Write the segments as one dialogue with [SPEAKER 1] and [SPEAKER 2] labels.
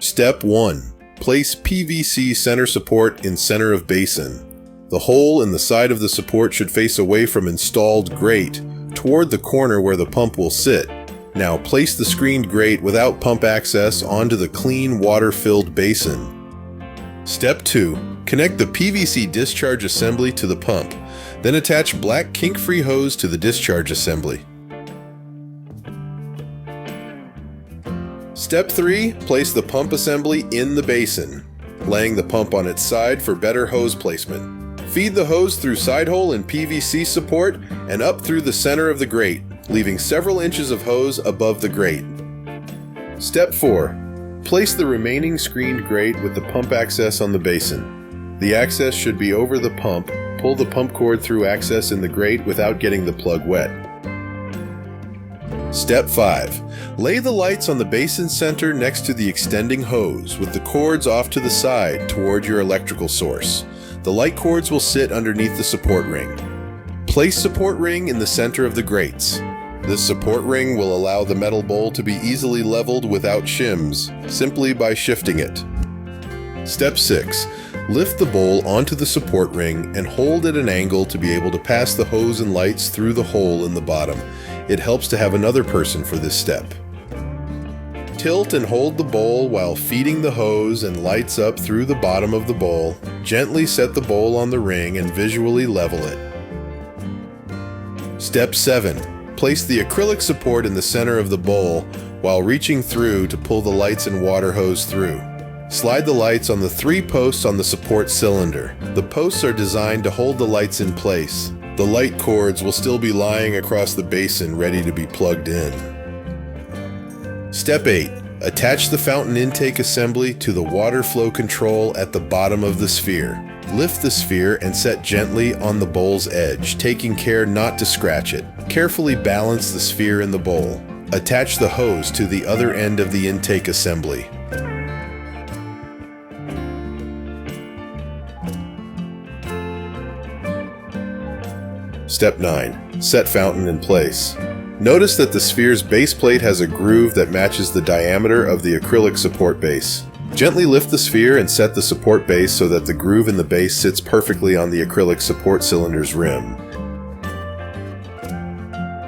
[SPEAKER 1] Step 1. Place PVC center support in center of basin. The hole in the side of the support should face away from installed grate, toward the corner where the pump will sit. Now place the screened grate without pump access onto the clean water-filled basin. Step 2. Connect the PVC discharge assembly to the pump, then attach black kink-free hose to the discharge assembly. Step 3. Place the pump assembly in the basin, laying the pump on its side for better hose placement. Feed the hose through side hole in PVC support and up through the center of the grate, leaving several inches of hose above the grate. Step 4. Place the remaining screened grate with the pump access on the basin. The access should be over the pump. Pull the pump cord through access in the grate without getting the plug wet. Step 5. Lay the lights on the basin center next to the extending hose with the cords off to the side toward your electrical source. The light cords will sit underneath the support ring. Place support ring in the center of the grates. This support ring will allow the metal bowl to be easily leveled without shims, simply by shifting it. Step 6. Lift the bowl onto the support ring and hold at an angle to be able to pass the hose and lights through the hole in the bottom. It helps to have another person for this step. Tilt and hold the bowl while feeding the hose and lights up through the bottom of the bowl. Gently set the bowl on the ring and visually level it. Step 7. Place the acrylic support in the center of the bowl while reaching through to pull the lights and water hose through. Slide the lights on the 3 posts on the support cylinder. The posts are designed to hold the lights in place. The light cords will still be lying across the basin ready to be plugged in. Step 8. Attach the fountain intake assembly to the water flow control at the bottom of the sphere. Lift the sphere and set gently on the bowl's edge, taking care not to scratch it. Carefully balance the sphere in the bowl. Attach the hose to the other end of the intake assembly. Step 9. Set fountain in place. Notice that the sphere's base plate has a groove that matches the diameter of the acrylic support base. Gently lift the sphere and set the support base so that the groove in the base sits perfectly on the acrylic support cylinder's rim.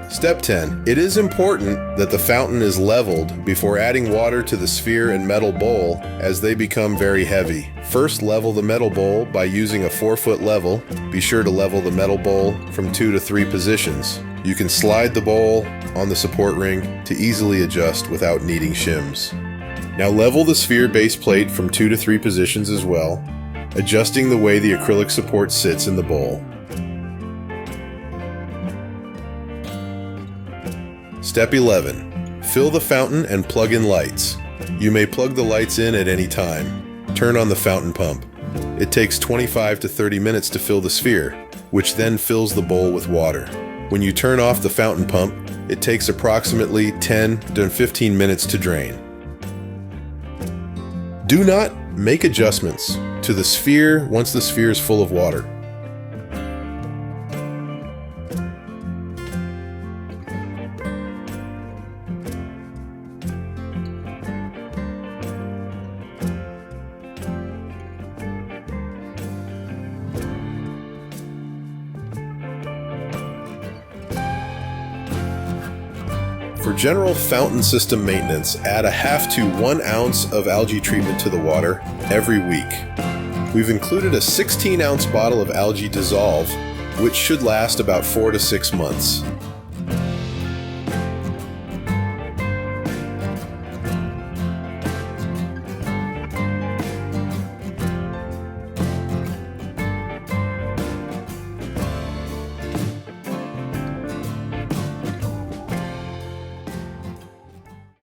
[SPEAKER 1] Step 10. It is important that the fountain is leveled before adding water to the sphere and metal bowl as they become very heavy. First, level the metal bowl by using a 4-foot level. Be sure to level the metal bowl from 2 to 3 positions. You can slide the bowl on the support ring to easily adjust without needing shims. Now level the sphere base plate from 2 to 3 positions as well, adjusting the way the acrylic support sits in the bowl. Step 11. Fill the fountain and plug in lights. You may plug the lights in at any time. Turn on the fountain pump. It takes 25 to 30 minutes to fill the sphere, which then fills the bowl with water. When you turn off the fountain pump, it takes approximately 10 to 15 minutes to drain. Do not make adjustments to the sphere once the sphere is full of water. For general fountain system maintenance, add a half to 1 ounce of algae treatment to the water every week. We've included a 16-ounce bottle of algae dissolve, which should last about 4 to 6 months.